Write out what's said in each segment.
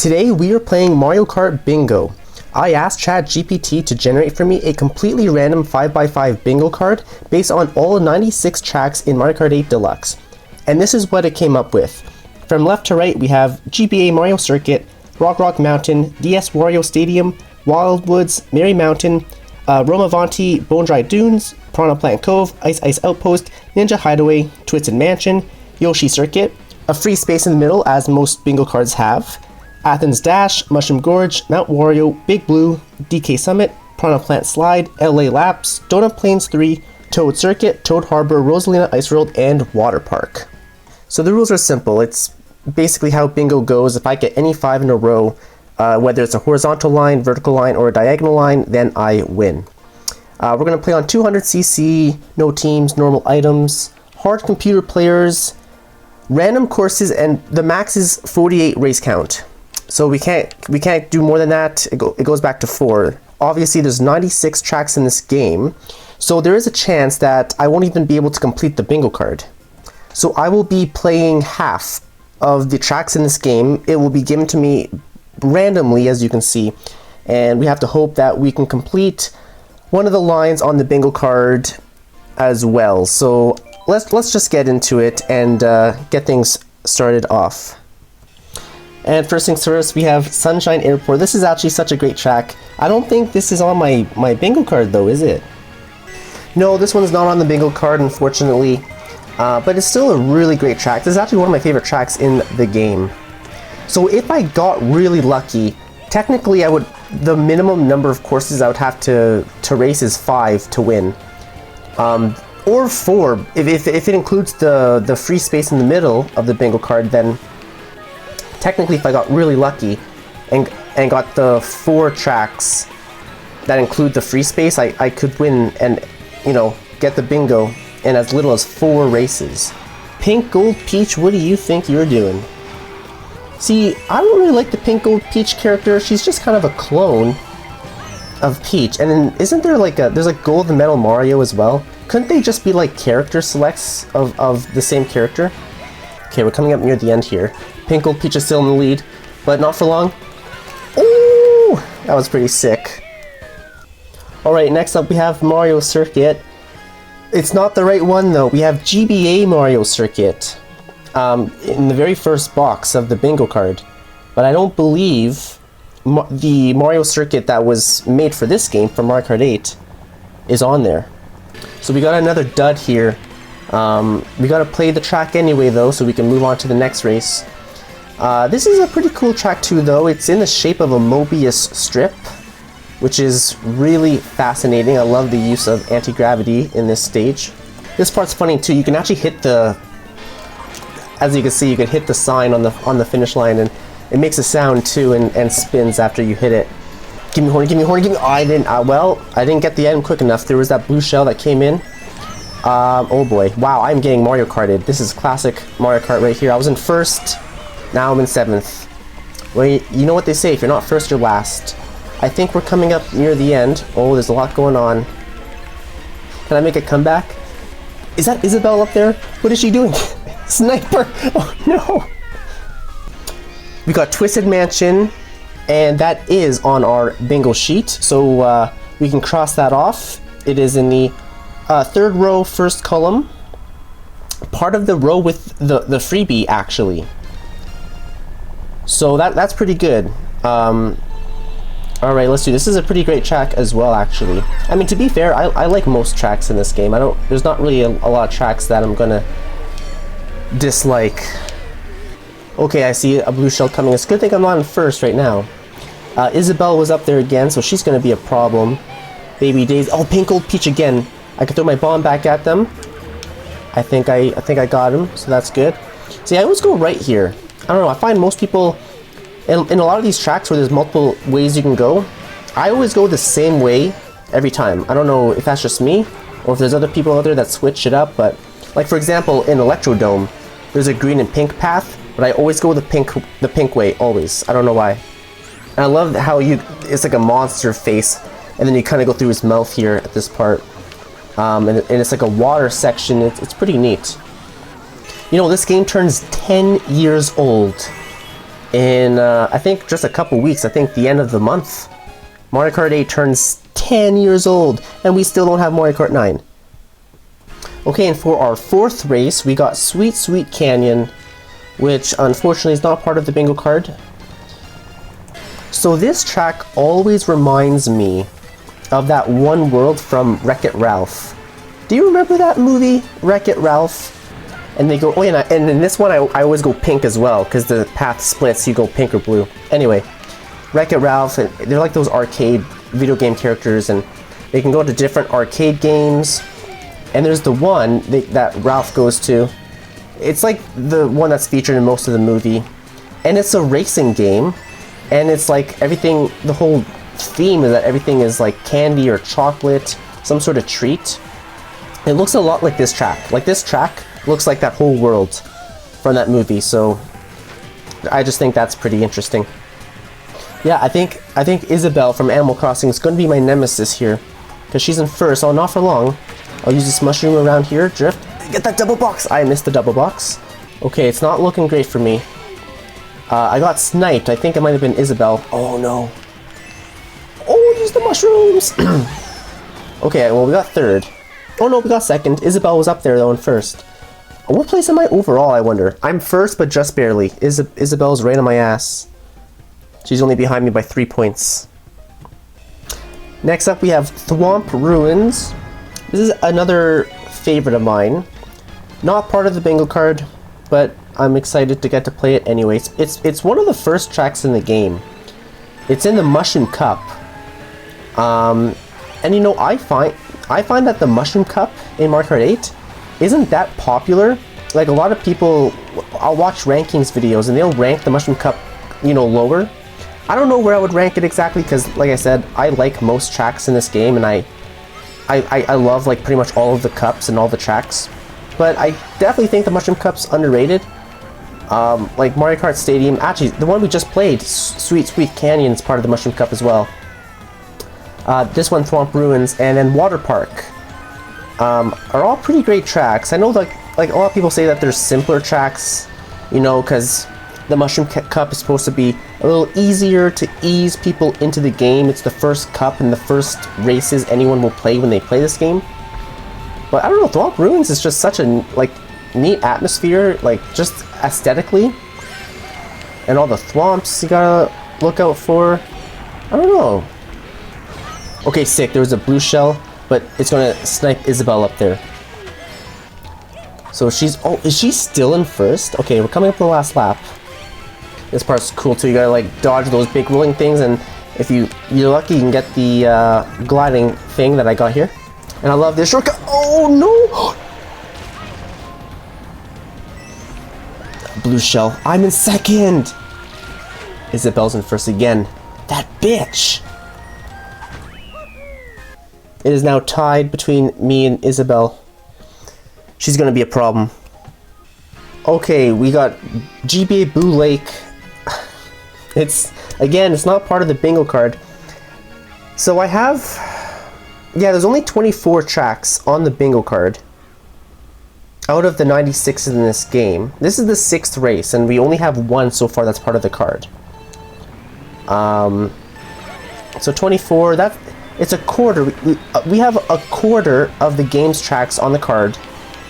Today we are playing Mario Kart Bingo. I asked ChatGPT to generate for me a completely random 5x5 bingo card based on all 96 tracks in Mario Kart 8 Deluxe. And this is what it came up with. From left to right we have GBA Mario Circuit, Rock Mountain, DS Wario Stadium, Wildwoods, Merry Mountain, Romavanti, Bone Dry Dunes, Piranha Plant Cove, Ice Outpost, Ninja Hideaway, Twisted Mansion, Yoshi Circuit, a free space in the middle as most bingo cards have, Athens Dash, Mushroom Gorge, Mount Wario, Big Blue, DK Summit, Piranha Plant Slide, LA Laps, Donut Plains 3, Toad Circuit, Toad Harbor, Rosalina Ice World, and Water Park. So the rules are simple. It's basically how bingo goes. If I get any 5 in a row, whether it's a horizontal line, vertical line, or a diagonal line, then I win. We're going to play on 200cc, no teams, normal items, hard computer players, random courses, and the max is 48 race count. So we can't do more than that. It goes back to 4. Obviously there's 96 tracks in this game, so there is a chance that I won't even be able to complete the bingo card. So I will be playing half of the tracks in this game. It will be given to me randomly, as you can see, and we have to hope that we can complete one of the lines on the bingo card as well. So let's just get into it and get things started off. And first things first, we have Sunshine Airport. This is actually such a great track. I don't think this is on my bingo card though, is it? No, this one's not on the bingo card, unfortunately. But it's still a really great track. This is actually one of my favorite tracks in the game. So if I got really lucky, technically the minimum number of courses I would have to race is 5 to win. Or 4, if it includes the free space in the middle of the bingo card, then technically if I got really lucky and got the 4 tracks that include the free space, I could win and, you know, get the bingo in as little as 4 races. Pink Gold Peach, what do you think you're doing? See, I don't really like the Pink Gold Peach character. She's just kind of a clone of Peach. And then isn't there there's like Gold and Metal Mario as well? Couldn't they just be like character selects of the same character? Okay, we're coming up near the end here. Pink Gold Peach is still in the lead, but not for long. Ooh, that was pretty sick. Alright, next up we have Mario Circuit. It's not the right one though. We have GBA Mario Circuit in the very first box of the bingo card. But I don't believe the Mario Circuit that was made for this game, for Mario Kart 8, is on there. So we got another dud here. We gotta play the track anyway though, so we can move on to the next race. This is a pretty cool track too though. It's in the shape of a Mobius strip, which is really fascinating. I love the use of anti-gravity in this stage. This part's funny too. You can actually hit as you can see, you can hit the sign on the finish line, and it makes a sound too and spins after you hit it. Give me horn, give me horn, give me. Oh, I didn't get the item quick enough. There was that blue shell that came in. Oh boy, wow, I'm getting Mario Karted. This is classic Mario Kart right here. I was in first, now I'm in 7th. Well, you know what they say, if you're not first, you're last. I think we're coming up near the end. Oh, there's a lot going on. Can I make a comeback? Is that Isabelle up there? What is she doing? Sniper! Oh no! We got Twisted Mansion, and that is on our bingo sheet, so we can cross that off. It is in the 3rd row, 1st column. Part of the row with the freebie, actually. So that's pretty good. Alright, let's do this. This is a pretty great track as well, actually. I mean, to be fair, I like most tracks in this game. There's not really a lot of tracks that I'm gonna dislike. Okay, I see a blue shell coming. It's a good thing I'm not in first right now. Isabelle was up there again, so she's gonna be a problem. Baby Days. Oh, Pink Gold Peach again. I can throw my bomb back at them. I think I got him, so that's good. See, I always go right here. I don't know, I find most people in a lot of these tracks where there's multiple ways you can go, I always go the same way every time. I don't know if that's just me or if there's other people out there that switch it up, but like for example in Electrodome there's a green and pink path, but I always go the pink way, always. I don't know why. And I love how it's like a monster face, and then you kind of go through his mouth here at this part. And it's like a water section. It's pretty neat. You know, this game turns 10 years old in I think just a couple weeks. I think the end of the month, Mario Kart 8 turns 10 years old, and we still don't have Mario Kart 9. Okay, and for our fourth race, we got Sweet Sweet Canyon, which unfortunately is not part of the bingo card. So this track always reminds me of that one world from Wreck-It Ralph. Do you remember that movie, Wreck-It Ralph? And they go, oh yeah, and in this one I always go pink as well, because the path splits, you go pink or blue. Anyway, Wreck-It Ralph, they're like those arcade video game characters, and they can go to different arcade games. And there's the one that Ralph goes to. It's like the one that's featured in most of the movie. And it's a racing game. And it's like everything, the whole theme is that everything is like candy or chocolate, some sort of treat. It looks a lot like this track. Like this track looks like that whole world from that movie. So I just think that's pretty interesting. Yeah, I think Isabelle from Animal Crossing is going to be my nemesis here. Because she's in first, oh, not for long. I'll use this mushroom around here, drift. Get that double box! I missed the double box. Okay, it's not looking great for me. I got sniped. I think it might have been Isabelle. Oh no. Oh, use the mushrooms! Okay, well we got third. Oh no, we got second. Isabelle was up there though in first. What place am I overall, I wonder? I'm first, but just barely. Isabelle's right on my ass. She's only behind me by 3 points. Next up we have Thwomp Ruins. This is another favorite of mine. Not part of the bingo card, but I'm excited to get to play it anyways. It's one of the first tracks in the game. It's in the Mushroom Cup. And you know, I find that the Mushroom Cup in Mario Kart 8 isn't that popular. Like a lot of people, I'll watch rankings videos and they'll rank the Mushroom Cup, you know, lower. I don't know where I would rank it exactly because, like I said, I like most tracks in this game, and I love like pretty much all of the cups and all the tracks, but I definitely think the Mushroom Cup's underrated. Like Mario Kart Stadium, actually the one we just played, Sweet Sweet Canyon, is part of the Mushroom Cup as well. This one, Thwomp Ruins, and then Water Park are all pretty great tracks. I know like a lot of people say that there's simpler tracks, you know, because the Mushroom Cup is supposed to be a little easier to ease people into the game. It's the first cup and the first races anyone will play when they play this game. But I don't know, Thwomp Ruins is just such a like neat atmosphere, like just aesthetically. And all the thwomps you gotta look out for. I don't know. Okay, sick, there was a blue shell, but it's gonna snipe Isabelle up there. So she's, oh, is she still in first? Okay, we're coming up to the last lap. This part's cool too. You gotta like dodge those big rolling things, and if you're lucky, you can get the gliding thing that I got here. And I love this shortcut. Oh no! Blue shell. I'm in second. Isabelle's in first again. That bitch. It is now tied between me and Isabelle. She's gonna be a problem. Okay, we got GBA Boo Lake. It's not part of the bingo card. So I have, yeah, there's only 24 tracks on the bingo card out of the 96 in this game. This is the 6th race, and we only have one so far that's part of the card. So 24, it's a quarter. We have a quarter of the game's tracks on the card.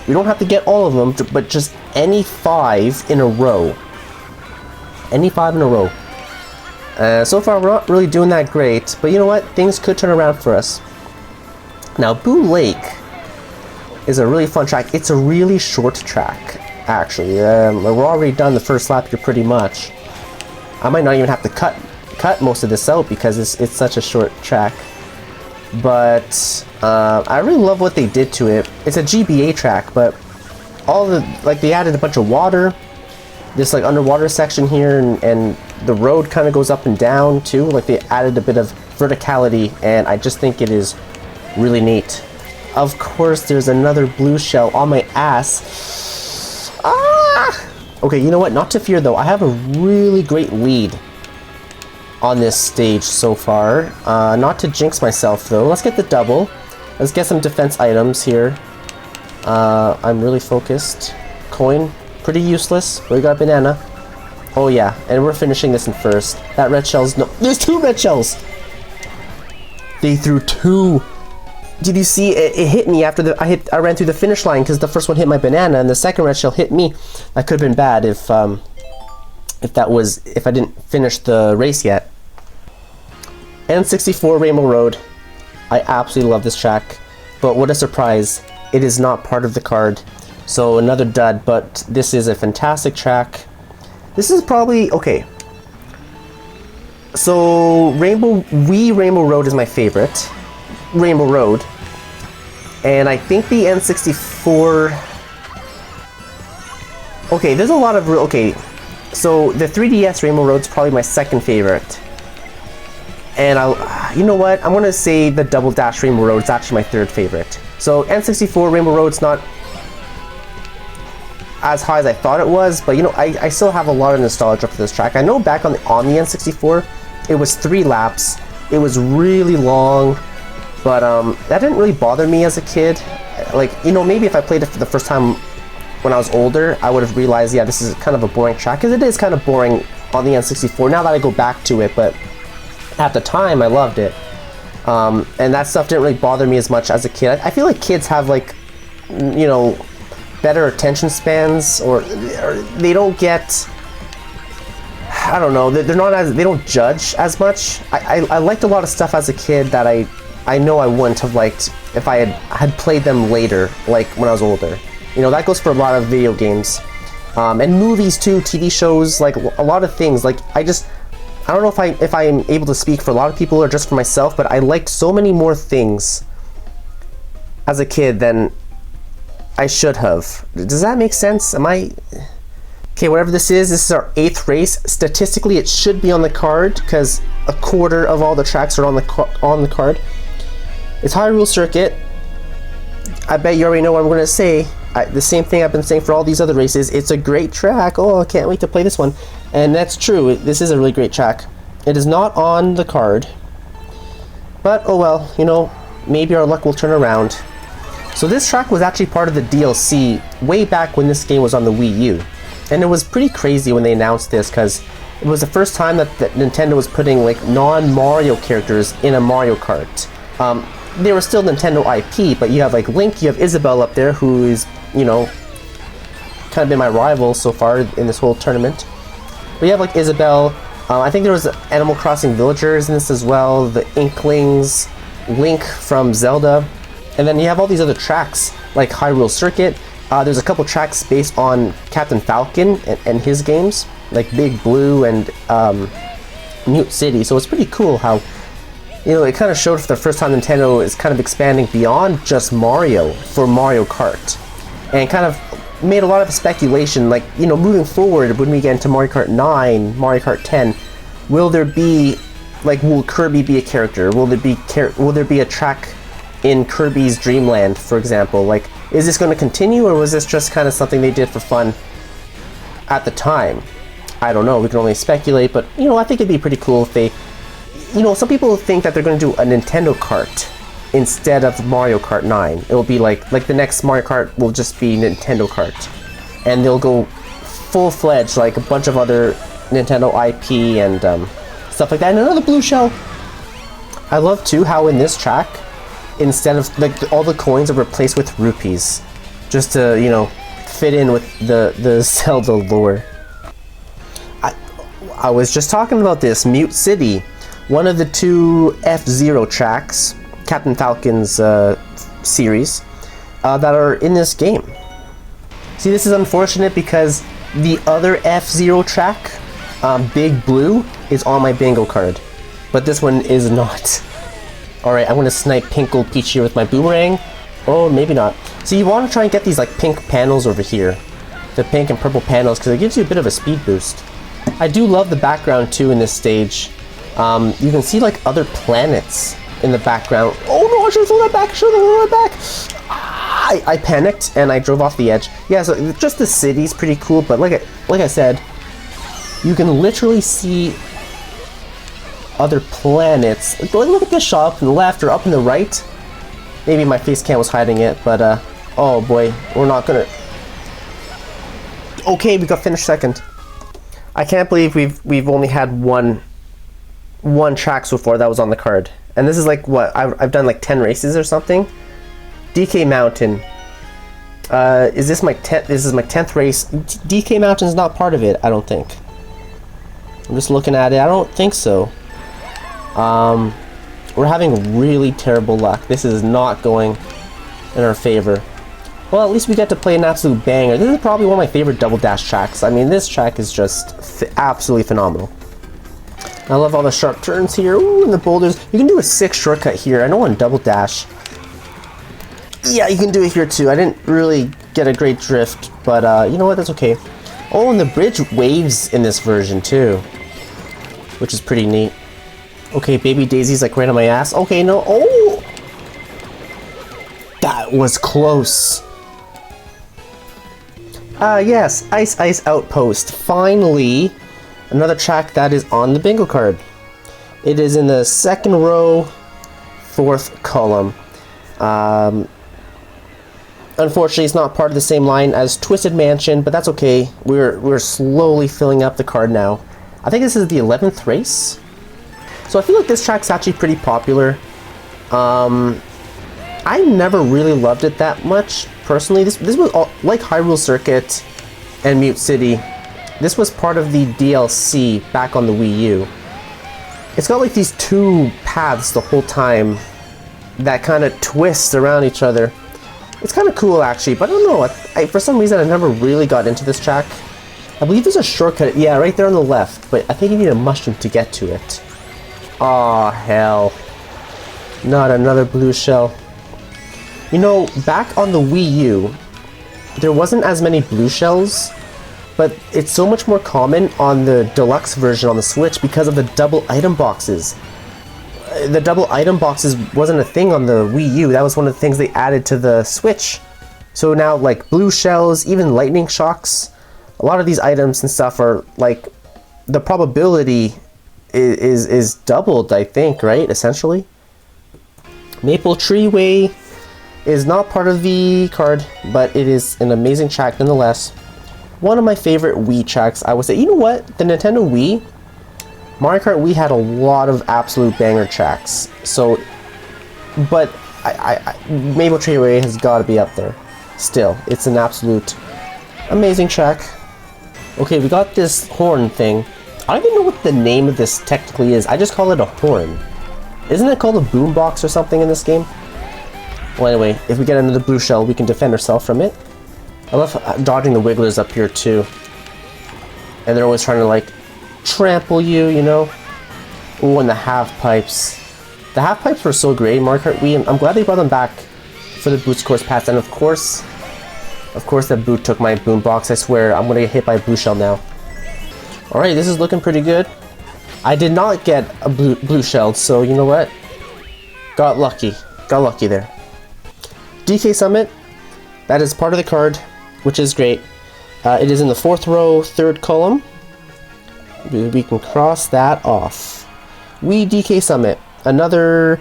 We don't have to get all of them, but just any 5 in a row. Any 5 in a row. So far, we're not really doing that great, but you know what? Things could turn around for us. Now, Boo Lake is a really fun track. It's a really short track, actually. We're already done the first lap here pretty much. I might not even have to cut most of this out because it's such a short track. But I really love what they did to it. It's a GBA track, but they added a bunch of water. This like underwater section here, and the road kind of goes up and down too. Like they added a bit of verticality, and I just think it is really neat. Of course, there's another blue shell on my ass. Ah! Okay, you know what? Not to fear though. I have a really great lead on this stage so far. Not to jinx myself though. Let's get the double. Let's get some defense items here. I'm really focused. Coin. Pretty useless, but we got banana. Oh yeah, and we're finishing this in first. That red shell's no. There's 2 red shells. They threw 2. Did you see it hit me after I ran through the finish line because the first one hit my banana and the second red shell hit me. That could have been bad if I didn't finish the race yet. N64 Rainbow Road. I absolutely love this track, but what a surprise. It is not part of the card. So another dud, but this is a fantastic track. This is probably okay. So Rainbow Road is my favorite. Rainbow Road. And I think the N64... Okay, there's a lot of... Okay, so the 3DS Rainbow Road's probably my second favorite. And you know what? I'm going to say the Double Dash Rainbow Road is actually my third favorite. So N64 Rainbow Road's not as high as I thought it was, but you know, I still have a lot of nostalgia for this track. I know back on the N64, it was 3 laps. It was really long. But that didn't really bother me as a kid. Like, you know, maybe if I played it for the first time when I was older, I would have realized, yeah, this is kind of a boring track, because it is kind of boring on the N64 now that I go back to it, but at the time I loved it. And that stuff didn't really bother me as much as a kid. I feel like kids have, like, you know, better attention spans, or they don't get... I don't know, they're not as... They don't judge as much. I liked a lot of stuff as a kid that I know I wouldn't have liked if I had played them later, like when I was older. You know, that goes for a lot of video games. And movies too, TV shows, like a lot of things. Like, I don't know if I'm able to speak for a lot of people or just for myself, but I liked so many more things as a kid than I should have. Does that make sense? Am I... Okay, whatever this is our 8th race. Statistically, it should be on the card, because a quarter of all the tracks are on the card. It's Hyrule Circuit. I bet you already know what I'm going to say. The same thing I've been saying for all these other races. It's a great track. Oh, I can't wait to play this one. And that's true. This is a really great track. It is not on the card. But, oh well, you know, maybe our luck will turn around. So this track was actually part of the DLC way back when this game was on the Wii U. And it was pretty crazy when they announced this, because it was the first time that Nintendo was putting, like, non-Mario characters in a Mario Kart. They were still Nintendo IP, but you have, like, Link, you have Isabelle up there, who is, you know, kind of been my rival so far in this whole tournament. But you have, like, Isabelle. I think there was Animal Crossing Villagers in this as well, the Inklings, Link from Zelda. And then you have all these other tracks, like Hyrule Circuit. There's a couple tracks based on Captain Falcon and his games, like Big Blue and Mute City. So it's pretty cool how, you know, it kind of showed for the first time Nintendo is kind of expanding beyond just Mario for Mario Kart. And kind of made a lot of speculation, like, you know, moving forward when we get into Mario Kart 9, Mario Kart 10, will there be, like, will Kirby be a character? Will there be a track in Kirby's Dream Land, for example? Like, is this going to continue, or was this just kind of something they did for fun at the time? I don't know, we can only speculate, but, you know, I think it'd be pretty cool if they, you know, some people think that they're going to do a Nintendo Kart instead of Mario Kart 9. It'll be like the next Mario Kart will just be Nintendo Kart. And they'll go full-fledged, like a bunch of other Nintendo IP and stuff like that. And another blue shell. I love, too, how in this track, instead of, like, all the coins are replaced with rupees. Just to, you know, fit in with the Zelda lore. I was just talking about this, Mute City. One of the 2 F-Zero tracks, Captain Falcon's series, that are in this game. See, this is unfortunate because the other F-Zero track, Big Blue, is on my bingo card. But this one is not. Alright, I'm going to snipe Pink Gold Peach here with my boomerang. Oh, maybe not. So you want to try and get these, like, pink panels over here. The pink and purple panels, because it gives you a bit of a speed boost. I do love the background, too, in this stage. You can see, like, other planets in the background. Oh no, I should have thrown that back! I should have thrown that back! I panicked and I drove off the edge. Yeah, so just the city's pretty cool, but like I said, you can literally see other planets. Look at this shot up in the left or up in the right. Maybe my face cam was hiding it, but oh boy, we're not gonna... Okay, we got finished second. I can't believe we've only had one track so far that was on the card, and this is like what I've done like 10 races or something. DK Mountain. Is this my 10th? This is my 10th race. DK Mountain is not part of it, I don't think. I'm just looking at it. I don't think so. We're having really terrible luck. This is not going in our favor. Well, at least we get to play an absolute banger. This is probably one of my favorite double dash tracks. I mean, this track is just absolutely phenomenal. I love all the sharp turns here. Ooh, and the boulders. You can do a 6 shortcut here. I know on double dash. Yeah, you can do it here too. I didn't really get a great drift, but you know what? That's okay. Oh, and the bridge waves in this version too, which is pretty neat. Okay, Baby Daisy's like right on my ass. Okay, no. Oh! That was close. Yes, Ice Ice Outpost. Finally, another track that is on the bingo card. It is in the 2nd row, 4th column. Unfortunately, it's not part of the same line as Twisted Mansion, but that's okay. We're slowly filling up the card now. I think this is the 11th race. So I feel like this track's actually pretty popular. I never really loved it that much, personally. This was all, like Hyrule Circuit and Mute City. This was part of the DLC back on the Wii U. It's got like these 2 paths the whole time that kind of twist around each other. It's kind of cool actually, but I don't know. For some reason I never really got into this track. I believe there's a shortcut, yeah, right there on the left, but I think you need a mushroom to get to it. Aw, hell. Not another blue shell. You know, back on the Wii U, there wasn't as many blue shells, but it's so much more common on the deluxe version on the Switch because of the double item boxes. The double item boxes wasn't a thing on the Wii U. That was one of the things they added to the Switch. So now, like, blue shells, even lightning shocks, a lot of these items and stuff are, like, the probability is doubled, I think, right? Essentially. Maple Tree Way is not part of the card, but it is an amazing track nonetheless. One of my favorite Wii tracks, I would say. You know what? The Nintendo Wii, Mario Kart Wii had a lot of absolute banger tracks. So, but Maple Tree Way has got to be up there. Still, it's an absolute amazing track. Okay, we got this horn thing. I don't even know what the name of this technically is. I just call it a horn. Isn't it called a boombox or something in this game? Well, anyway, if we get another blue shell, we can defend ourselves from it. I love dodging the wigglers up here too. And they're always trying to like trample you, you know? Ooh, and the half pipes. The half pipes were so great in Mario Kart Wii. I'm glad they brought them back for the Boots Course Pass. And of course that boot took my boombox. I swear, I'm gonna get hit by a blue shell now. Alright, this is looking pretty good. I did not get a blue shell, so you know what? Got lucky. Got lucky there. DK Summit. That is part of the card, which is great. It is in the 4th row, 3rd column. We can cross that off. Wii DK Summit. Another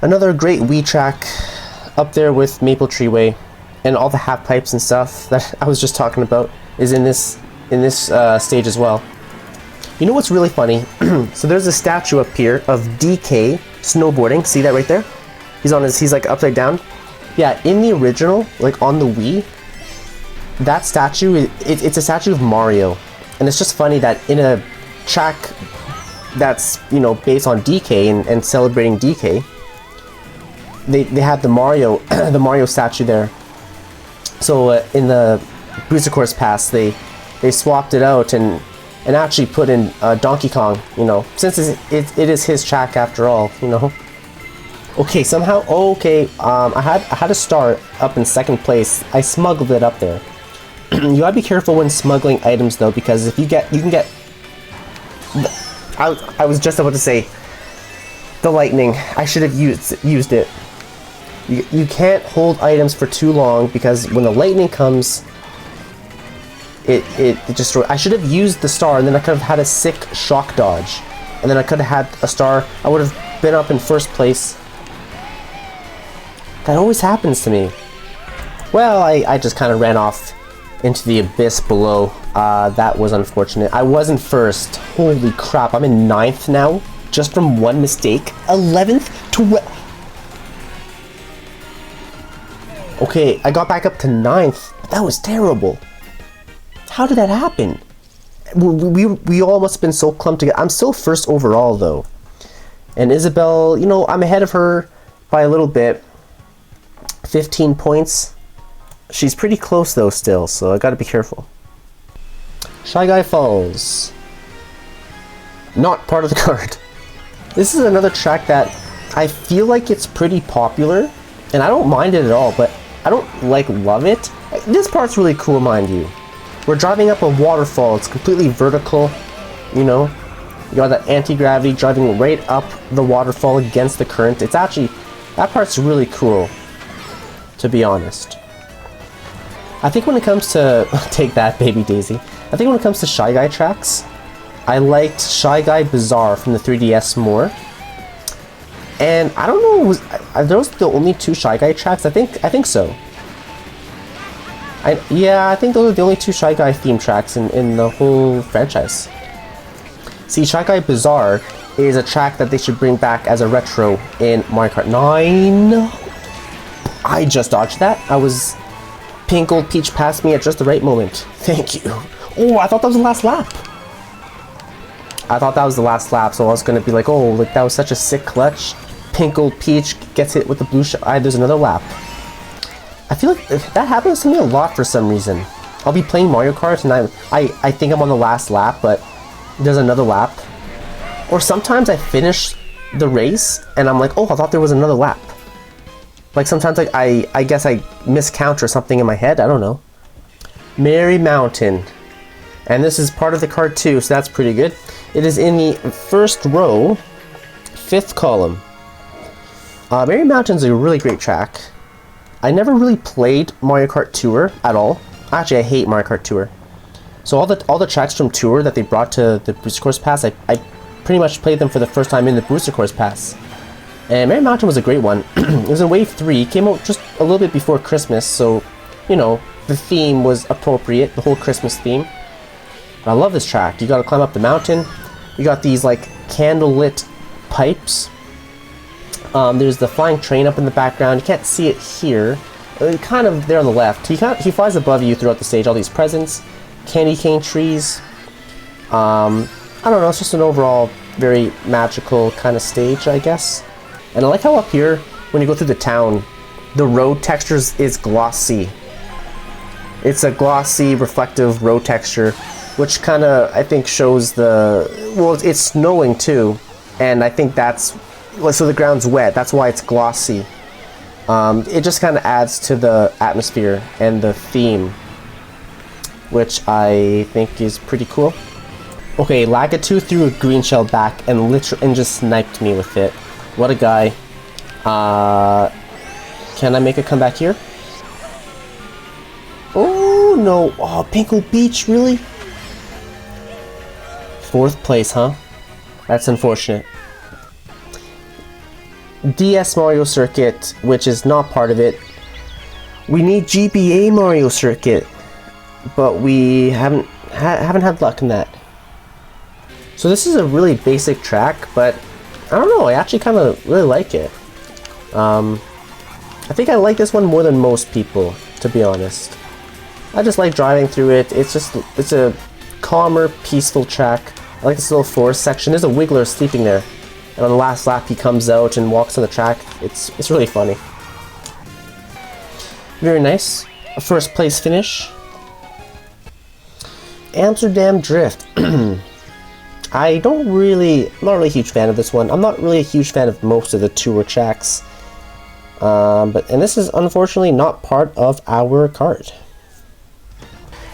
great Wii track up there with Maple Tree Way. And all the half pipes and stuff that I was just talking about is in this stage as well. You know what's really funny? So there's a statue up here of DK snowboarding. See that right there? He's like upside down. Yeah, in the original, like on the Wii, that statue, it's a statue of Mario. And it's just funny that in a track that's, you know, based on DK and celebrating DK, they had the Mario the Mario statue there. So in the Booster Course Pass, they swapped it out and actually put in Donkey Kong, you know, since it is his track after all, you know. Okay, somehow, okay, I had a star up in 2nd place. I smuggled it up there. You gotta be careful when smuggling items though, because if you can get. I was just about to say the lightning. I should have used it. You can't hold items for too long because when the lightning comes, it destroys. I should have used the star, and then I could have had a sick shock dodge, and then I could have had a star. I would have been up in 1st place. That always happens to me. Well, I just kind of ran off into the abyss below. That was unfortunate. I wasn't first. Holy crap, I'm in 9th now, just from one mistake. 11th? 12th? Okay, I got back up to 9th, but that was terrible. How did that happen? We all must have been so clumped together. I'm still first overall, though. And Isabel, you know, I'm ahead of her by a little bit. 15 points. She's pretty close, though, still, so I gotta be careful. Shy Guy Falls. Not part of the card. This is another track that I feel like it's pretty popular, and I don't mind it at all, but I don't, like, love it. This part's really cool, mind you. We're driving up a waterfall. It's completely vertical, you know. You got that anti-gravity driving right up the waterfall against the current. It's actually, that part's really cool, to be honest. I think when it comes to, take that, Baby Daisy. I think when it comes to Shy Guy tracks, I liked Shy Guy Bazaar from the 3DS more. And I don't know, are those the only 2 Shy Guy tracks? I think so. Yeah, I think those are the only 2 Shy Guy theme tracks in the whole franchise. See, Shy Guy Bazaar is a track that they should bring back as a retro in Mario Kart 9. I just dodged that. Pink Gold Peach passed me at just the right moment. Thank you. Oh, I thought that was the last lap. I thought that was the last lap, so I was gonna be like, oh, like that was such a sick clutch. Pink Gold Peach gets hit with the blue shot. There's another lap. I feel like that happens to me a lot for some reason. I'll be playing Mario Kart and I think I'm on the last lap, but there's another lap. Or sometimes I finish the race and I'm like, oh, I thought there was another lap. Like sometimes like I guess I miscount or something in my head. I don't know. Merry Mountain. And this is part of the card too, so that's pretty good. It is in the first row, 5th column. Merry Mountain's a really great track. I never really played Mario Kart Tour at all. Actually, I hate Mario Kart Tour. So all the tracks from Tour that they brought to the Booster Course Pass, I pretty much played them for the first time in the Booster Course Pass. And Merry Mountain was a great one. It was in Wave 3, came out just a little bit before Christmas, so, you know, the theme was appropriate, the whole Christmas theme. But I love this track. You gotta climb up the mountain. You got these, like, candle-lit pipes. There's the flying train up in the background. You can't see it here. Kind of there on the left. He flies above you throughout the stage. All these presents, candy cane trees. I don't know. It's just an overall very magical kind of stage, I guess. And I like how up here, when you go through the town, the road textures is glossy. It's a glossy, reflective road texture, which kind of I think shows the well. It's snowing too, and I think that's. So the ground's wet, that's why it's glossy. It just kind of adds to the atmosphere and the theme, which I think is pretty cool. Okay, Lakitu threw a green shell back and just sniped me with it. What a guy. Can I make a comeback here? Oh no, oh, Pinkle Beach, really? 4th place, huh? That's unfortunate. DS Mario Circuit, which is not part of it. We need GBA Mario Circuit, but we haven't had luck in that. So this is a really basic track, but I don't know, I actually kind of really like it. I think I like this one more than most people, to be honest. I just like driving through it. It's a calmer, peaceful track. I like this little forest section. There's a Wiggler sleeping there. And on the last lap, he comes out and walks on the track. It's really funny. Very nice. A 1st place finish. Amsterdam Drift. I'm not really a huge fan of this one. I'm not really a huge fan of most of the Tour tracks. And this is unfortunately not part of our card.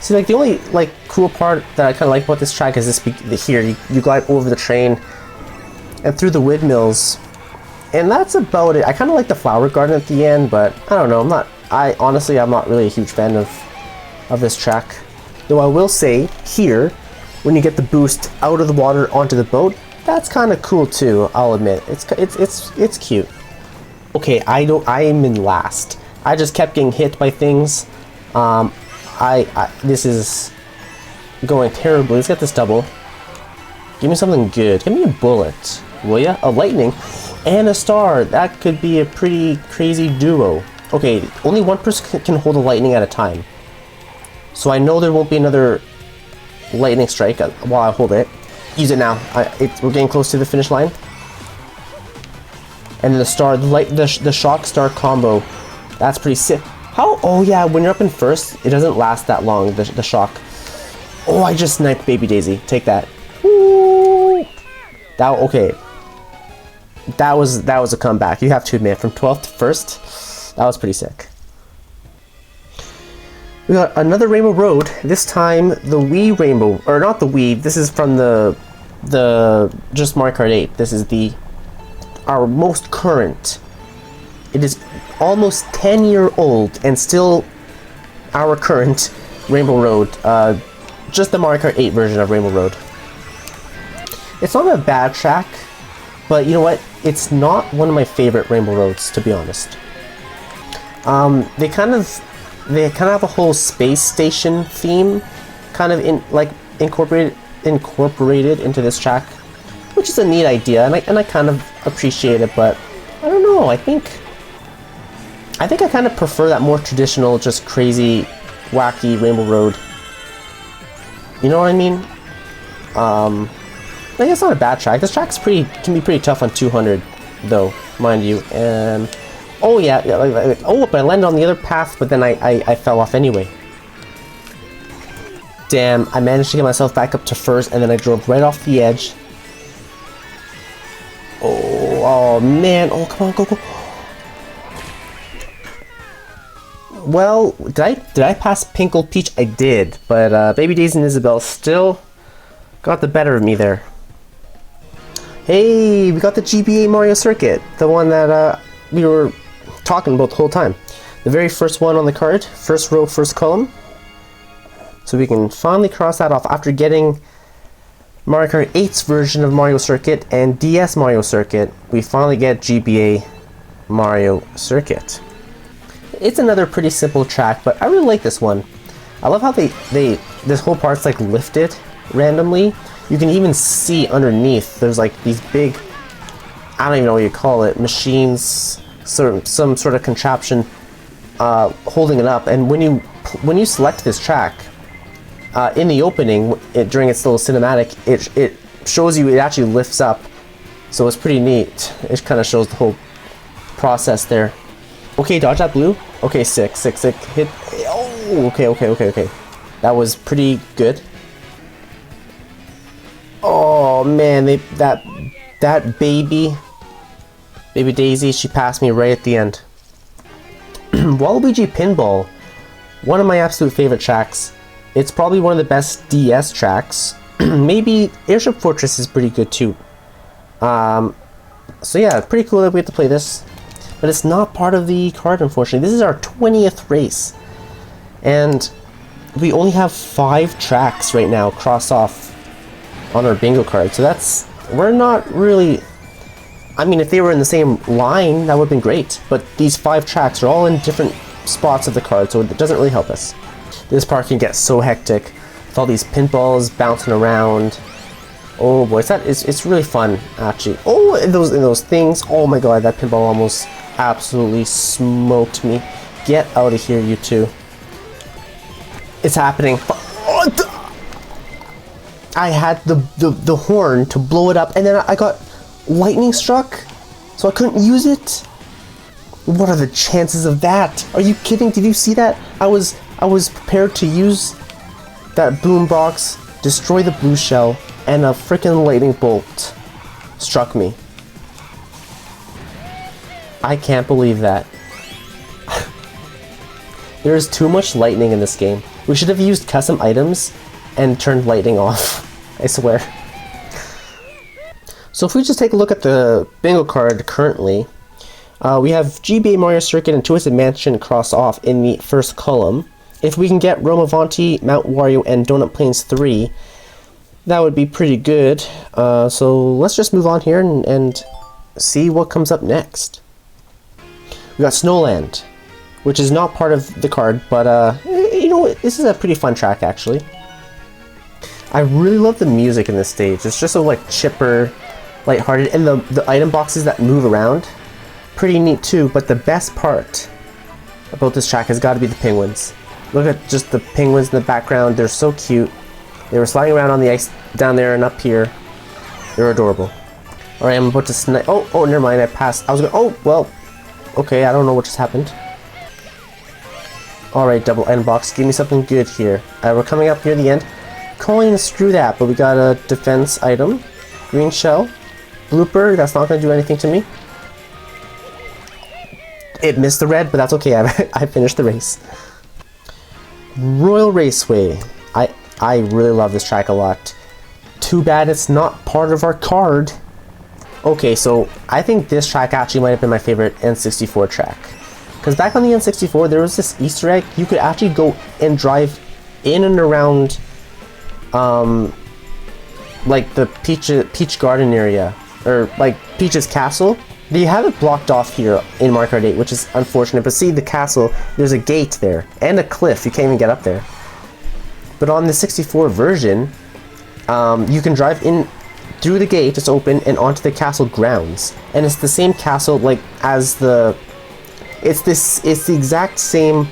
See, like the only like cool part that I kind of like about this track is this here. You glide over the train and through the windmills, and that's about it. I kind of like the flower garden at the end, but I don't know. Honestly, I'm not really a huge fan of this track. Though I will say here, when you get the boost out of the water onto the boat, that's kind of cool too. I'll admit, it's cute. Okay, I am in last. I just kept getting hit by things. This is going terribly. Let's get this double. Give me something good. Give me a bullet, will ya? A lightning and a star. That could be a pretty crazy duo. Okay, only one person can hold a lightning at a time. So I know there won't be another lightning strike while I hold it. Use it now. We're getting close to the finish line. And the star, the shock star combo. That's pretty sick. How? Oh yeah, when you're up in first, it doesn't last that long, the shock. Oh, I just sniped Baby Daisy. Take that. Woo! Okay. That was a comeback. You have to admit, from 12th to 1st, that was pretty sick. We got another Rainbow Road. This time the Wii Rainbow, or not the Wii. This is from the just Mario Kart 8. This is our most current. It is almost 10-year-old and still our current Rainbow Road. Just the Mario Kart 8 version of Rainbow Road. It's not a bad track, but you know what? It's not one of my favorite Rainbow Roads, to be honest. They kind of have a whole space station theme, kind of incorporated into this track, which is a neat idea, and I kind of appreciate it. But I don't know. I think I kind of prefer that more traditional, just crazy, wacky Rainbow Road. You know what I mean? I think it's not a bad track. This track's can be pretty tough on 200, though, mind you. And oh yeah, but I landed on the other path, but then I fell off anyway. Damn, I managed to get myself back up to first, and then I drove right off the edge. Oh man! Oh, come on, go! Well, did I pass Pinkle Peach? I did, but Baby Daisy and Isabelle still got the better of me there. Hey, we got the GBA Mario Circuit, the one that we were talking about the whole time. The very first one on the card, first row, first column. So we can finally cross that off after getting Mario Kart 8's version of Mario Circuit and DS Mario Circuit. We finally get GBA Mario Circuit. It's another pretty simple track, but I really like this one. I love how this whole part's like lifted randomly. You can even see underneath there's like these big, I don't even know what you call it, machines, some sort of contraption holding it up. And when you select this track in the opening, during its little cinematic, it shows you it actually lifts up, so it's pretty neat. It kind of shows the whole process there. Okay, dodge that blue. Okay, sick. Hit. Oh, okay. That was pretty good. Oh man, that baby Daisy, she passed me right at the end. Waluigi Pinball, one of my absolute favorite tracks. It's probably one of the best DS tracks. Maybe Airship Fortress is pretty good too. So yeah, pretty cool that we have to play this. But it's not part of the card, unfortunately. This is our 20th race. And we only have 5 tracks right now crossed off on our bingo card. So we're not really... I mean, if they were in the same line, that would have been great. But these 5 tracks are all in different spots of the card, so it doesn't really help us. This part can get so hectic with all these pinballs bouncing around. Oh boy, it's really fun, actually. Oh, and those things. Oh my god, that pinball almost absolutely smoked me. Get out of here, you two. It's happening. I had the horn to blow it up, and then I got lightning struck, so I couldn't use it. What are the chances of that? Are you kidding? Did you see that? I was prepared to use that boombox, destroy the blue shell, and a freaking lightning bolt struck me. I can't believe that. There's too much lightning in this game. We should have used custom items and turned lightning off. I swear. So if we just take a look at the bingo card currently, we have GBA Mario Circuit and Twisted Mansion crossed off in the first column. If we can get Rome Avanti, Mount Wario, and Donut Plains 3, that would be pretty good. So let's just move on here and see what comes up next. We got Snowland, which is not part of the card, but you know what? This is a pretty fun track, actually. I really love the music in this stage. It's just so like chipper, lighthearted, and the item boxes that move around, pretty neat too. But the best part about this track has got to be the penguins. Look at just the penguins in the background. They're so cute. They were sliding around on the ice down there and up here. They're adorable. All right, I'm about to snipe. Oh, never mind. I passed. I was going. Oh, well. Okay, I don't know what just happened. All right, double item box. Give me something good here. We're coming up near the end. Coin, screw that. But we got a defense item. Green shell. Blooper. That's not going to do anything to me. It missed the red, but that's okay. I finished the race. Royal Raceway. I really love this track a lot. Too bad it's not part of our card. Okay, so I think this track actually might have been my favorite N64 track. Because back on the N64, there was this Easter egg. You could actually go and drive in and around, like the Peach Garden area, or like Peach's castle. They have it blocked off here in Mario Kart 8, which is unfortunate. But see, the castle, there's a gate there and a cliff. You can't even get up there. But on the 64 version, you can drive in through the gate, it's open, and onto the castle grounds. And it's the same castle like as the... It's the exact same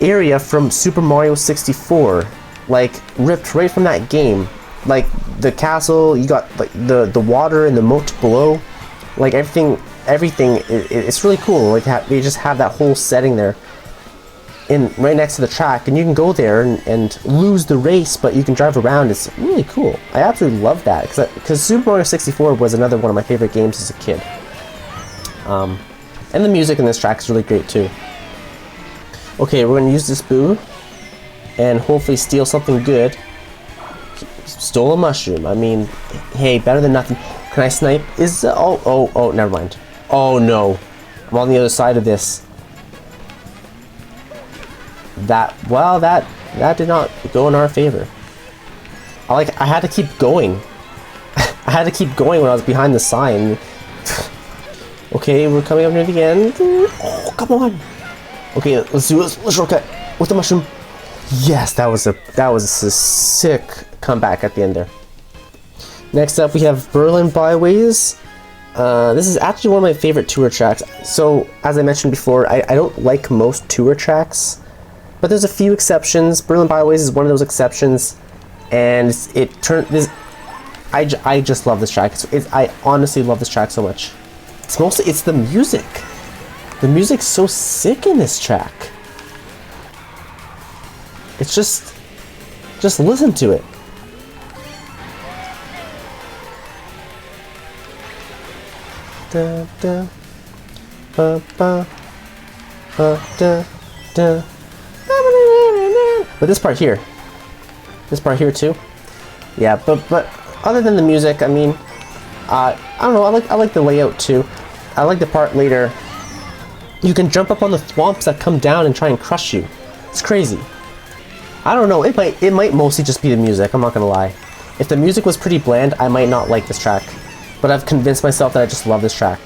area from Super Mario 64. Like, ripped right from that game. Like, the castle, you got like the water and the moat below. Like, everything, it's really cool. Like, they just have that whole setting there. Right next to the track, and you can go there and lose the race, but you can drive around. It's really cool. I absolutely love that because Super Mario 64 was another one of my favorite games as a kid. And the music in this track is really great too. Okay, we're gonna use this boo and hopefully steal something good. Stole a mushroom. I mean, hey, better than nothing. Can I snipe? Oh, never mind. Oh no, I'm on the other side of this. That did not go in our favor. I had to keep going. I had to keep going when I was behind the sign. Okay, we're coming up near the end. Oh, come on. Okay, let's do this. Let's shortcut with the mushroom. Yes, that was a sick comeback at the end there. Next up, we have Berlin Byways. This is actually one of my favorite tour tracks. So, as I mentioned before, I don't like most tour tracks. But there's a few exceptions. Berlin Byways is one of those exceptions, and I just love this track. I honestly love this track so much. It's the music. The music's so sick in this track. It's just listen to it. Da da ba ba ba da da. But this part here too, yeah. But other than the music, I mean, I don't know. I like the layout too. I like the part later. You can jump up on the thwomps that come down and try and crush you. It's crazy. I don't know. It might mostly just be the music. I'm not gonna lie. If the music was pretty bland, I might not like this track. But I've convinced myself that I just love this track.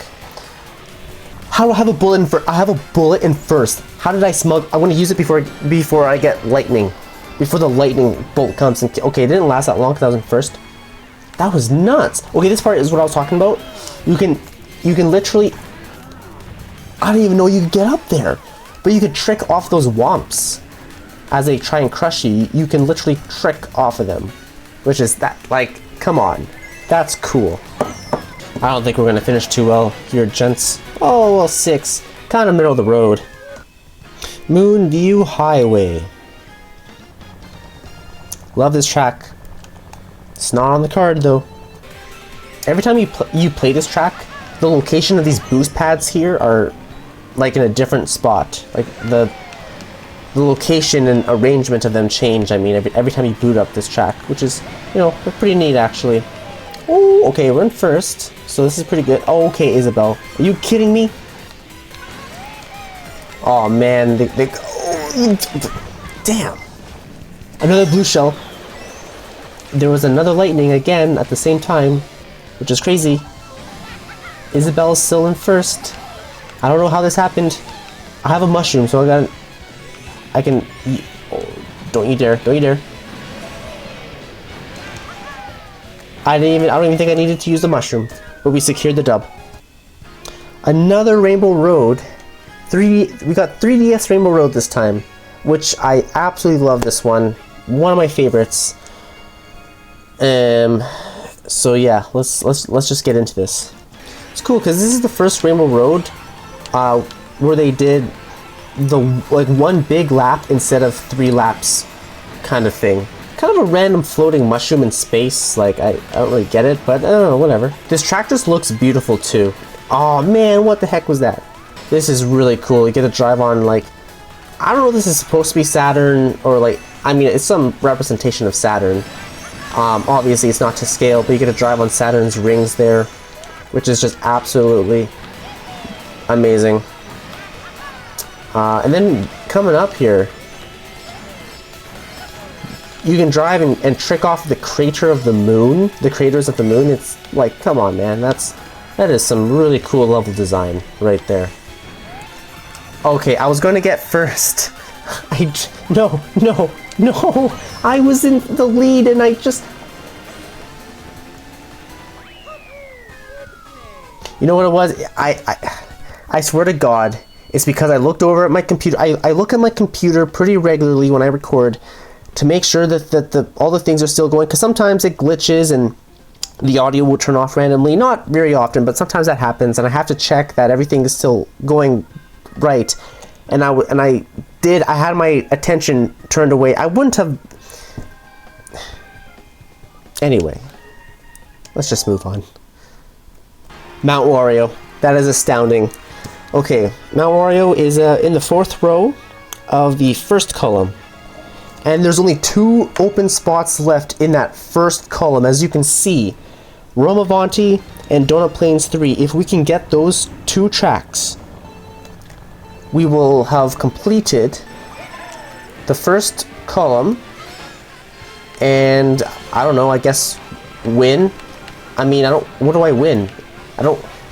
How do I have a bullet in first? I have a bullet in first. How did I smug? I want to use it before I get lightning. Before the lightning bolt comes and... Okay, it didn't last that long because I was in first. That was nuts. Okay, this part is what I was talking about. You can literally... I don't even know you could get up there. But you could trick off those womps. As they try and crush you, you can literally trick off of them. Which is that, like, come on. That's cool. I don't think we're going to finish too well here, gents. Oh, well, 6. Kind of middle of the road. Moonview Highway. Love this track. It's not on the card, though. Every time you play this track, the location of these boost pads here are like in a different spot. Like the location and arrangement of them change. I mean, every time you boot up this track, which is, you know, pretty neat actually. Oh, okay, we're in first, so this is pretty good. Oh, okay, Isabel, are you kidding me? Oh man, damn. Another blue shell. There was another lightning again at the same time, which is crazy. Isabel's still in first. I don't know how this happened. I have a mushroom, so I got... I can... Oh, don't you dare. Don't you dare. I don't even think I needed to use the mushroom. But we secured the dub. Another Rainbow Road. We got 3DS Rainbow Road this time. Which I absolutely love this one. One of my favorites. So yeah, let's just get into this. It's cool because this is the first Rainbow Road where they did the one big lap instead of 3 laps kind of thing. Kind of a random floating mushroom in space. Like I don't really get it, but I don't know, whatever. This track just looks beautiful too. Oh man, what the heck was that? This is really cool. You get to drive on like, I don't know if this is supposed to be Saturn or like, I mean it's some representation of Saturn. Obviously it's not to scale, but you get to drive on Saturn's rings there, which is just absolutely amazing. And then coming up here, you can drive and trick off the crater of the moon, the craters of the moon. It's like, come on, man, that is some really cool level design right there. Okay, I was going to get first. No, I was in the lead and I just... You know what it was? I swear to God, it's because I looked over at my computer. I look at my computer pretty regularly when I record to make sure that all the things are still going, because sometimes it glitches and the audio will turn off randomly. Not very often, but sometimes that happens, and I have to check that everything is still going right. And I had my attention turned away. I wouldn't have... Anyway, let's just move on. Mount Wario. That is astounding. Okay, Mount Wario is in the 4th row of the first column. And there's only 2 open spots left in that first column, as you can see. Romavanti and Donut Plains 3. If we can get those 2 tracks, we will have completed the first column and, I don't know, I guess win. I mean, what do I win?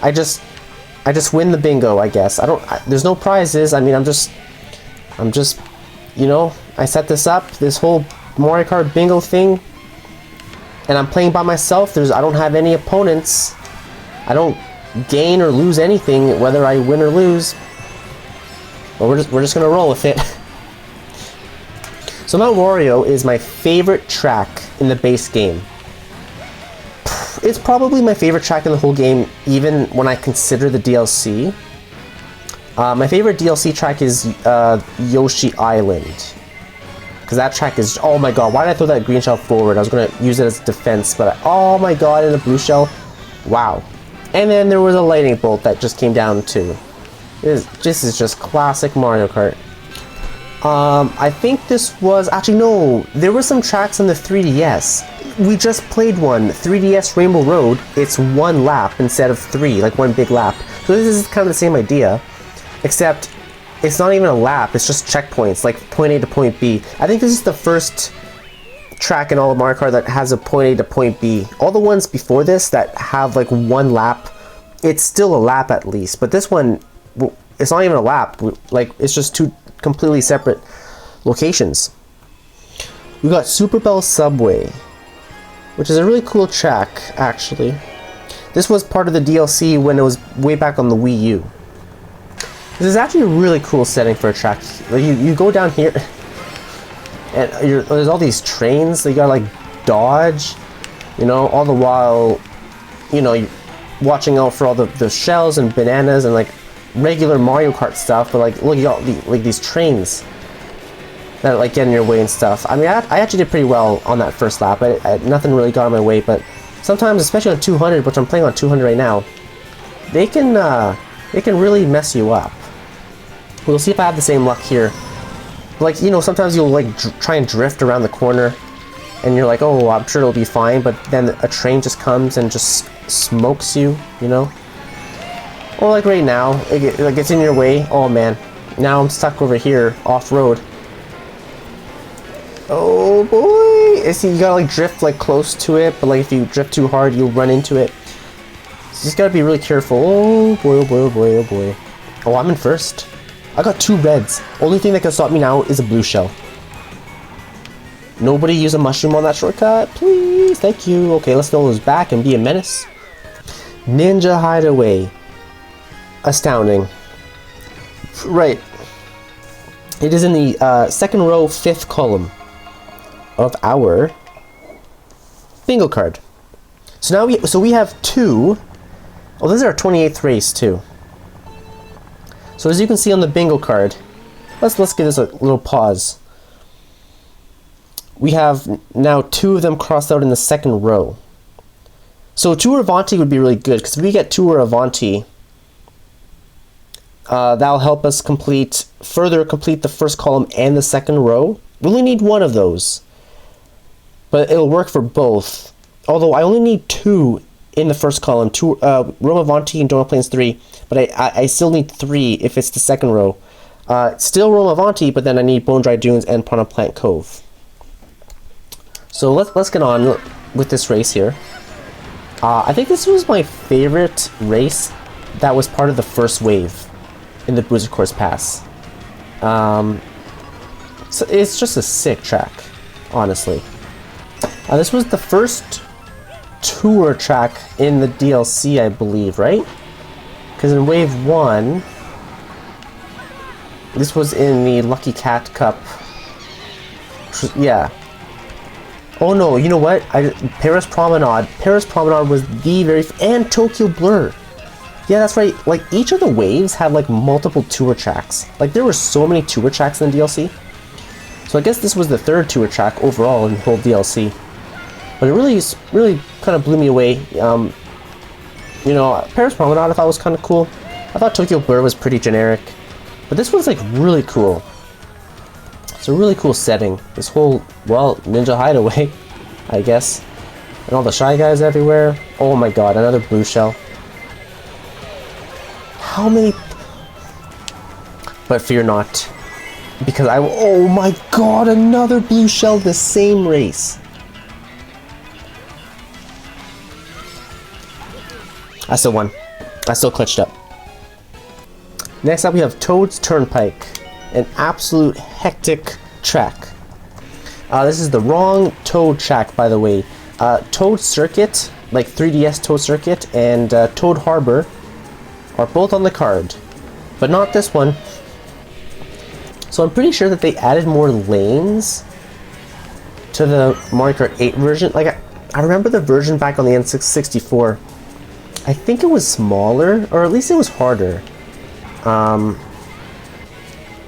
I just win the bingo, I guess. There's no prizes. I mean, I'm just, you know, I set this up, this whole Mario Kart bingo thing, and I'm playing by myself. I don't have any opponents. I don't gain or lose anything, whether I win or lose. But we're just gonna roll with it. So Mount Wario is my favorite track in the base game. It's probably my favorite track in the whole game, even when I consider the DLC. My favorite DLC track is Yoshi Island. Because that track is... Oh my god, why did I throw that green shell forward? I was going to use it as defense, but... Oh my god, and a blue shell. Wow. And then there was a lightning bolt that just came down too. This is just classic Mario Kart. I think this was... Actually, no. There were some tracks on the 3DS. We just played one. 3DS Rainbow Road. It's 1 lap instead of 3. Like 1 big lap. So this is kind of the same idea. Except... It's not even a lap, it's just checkpoints, like point A to point B. I think this is the first track in all of Mario Kart that has a point A to point B. All the ones before this that have like 1 lap, it's still a lap at least. But this one, it's not even a lap. Like, it's just 2 completely separate locations. We got Super Bell Subway, which is a really cool track, actually. This was part of the DLC when it was way back on the Wii U. This is actually a really cool setting for a track. Like you go down here, and there's all these trains that you gotta like dodge, you know, all the while, you know, you're watching out for all the shells and bananas and like regular Mario Kart stuff. But like, look, you got these trains that like get in your way and stuff. I mean, I actually did pretty well on that first lap. Nothing really got in my way, but sometimes, especially on 200, which I'm playing on 200 right now, they can really mess you up. We'll see if I have the same luck here. Like, you know, sometimes you'll like try and drift around the corner and you're like, oh, I'm sure it'll be fine, but then a train just comes and just smokes you, you know? Or like right now, it gets in your way. Oh man, now I'm stuck over here, off-road. Oh boy! See, you gotta like drift like close to it, but like if you drift too hard, you'll run into it. So you just gotta be really careful. Oh boy, oh boy, oh boy, oh boy. Oh, I'm in first. I got 2 reds. Only thing that can stop me now is a blue shell. Nobody use a mushroom on that shortcut, please. Thank you. Okay, let's throw those back and be a menace. Ninja Hideaway. Astounding. Right. It is in the second row, 5th column of our bingo card. So now we have 2. Oh, this is our 28th race too. So as you can see on the bingo card, let's give this a little pause. We have now 2 of them crossed out in the second row. So Tour Avanti would be really good, because if we get Tour Avanti, that'll help us further complete the first column and the second row. We only need 1 of those, but it'll work for both. Although I only need 2 in the first column, Rome Avanti and Donut Plains 3, but I still need 3 if it's the second row. Still Rome Avanti, but then I need Bone Dry Dunes and Piranha Plant Cove. So let's get on with this race here. I think this was my favorite race that was part of the first wave in the Blizzard Course Pass. So it's just a sick track, honestly. This was the first tour track in the DLC, I believe, right? Because in Wave 1, this was in the Lucky Cat Cup. Yeah. Oh no, you know what? Paris Promenade. Paris Promenade was the very... And Tokyo Blur. Yeah, that's right. Like, each of the waves had, like, multiple tour tracks. Like, there were so many tour tracks in the DLC. So I guess this was the 3rd tour track overall in the whole DLC. But it really kind of blew me away. You know, Paris Promenade I thought was kind of cool. I thought Tokyo Blur was pretty generic. But this one's, like, really cool. It's a really cool setting. This whole, well, Ninja Hideaway, I guess. And all the Shy Guys everywhere. Oh my god, another blue shell. How many... But fear not. Because oh my god, another blue shell the same race. I still won. I still clutched up. Next up we have Toad's Turnpike. An absolute hectic track. This is the wrong Toad track, by the way. Toad Circuit, like 3DS Toad Circuit, and Toad Harbor are both on the card, but not this one. So I'm pretty sure that they added more lanes to the Mario Kart 8 version. Like, I remember the version back on the N64. I think it was smaller, or at least it was harder. I